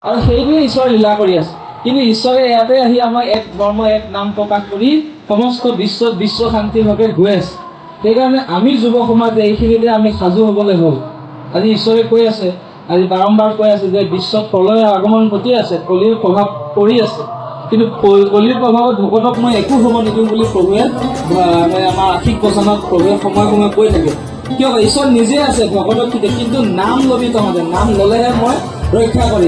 আৰু সেইটোৱে ঈশ্বৰে লীলা কৰি আছে। কিন্তু ঈশ্বৰে ইয়াতে আহি আমাক এক ধৰ্ম এক নাম প্ৰকাশ কৰি সমস্ত বিশ্ব শান্তিৰ ভাৱে গৈ আছে। সেইকাৰণে আমি যুৱ সমাজে এইখিনিতে আমি সাজু হ'বলৈ হ'ল। আজি ঈশ্বৰে কৈ আছে, আজি বাৰম্বাৰ কৈ আছে যে বিশ্বত প্ৰলয়ৰ আগমন ঘটি আছে, কলিৰ প্ৰভাৱ পৰি আছে। কিন্তু কলিৰ প্ৰভাৱত ভকতক মই একো হ'ব নিদিওঁ বুলি প্ৰভুৱে আমাৰ আশীষ বচনত প্ৰভুৱে সময়ে সময়ে কৈ থাকে। কিয়? ঈশ্বৰ নিজে আছে ভকতক কিন্তু নাম ল'বি তহঁতে, নাম ল'লেহে মই ৰক্ষা কৰিম।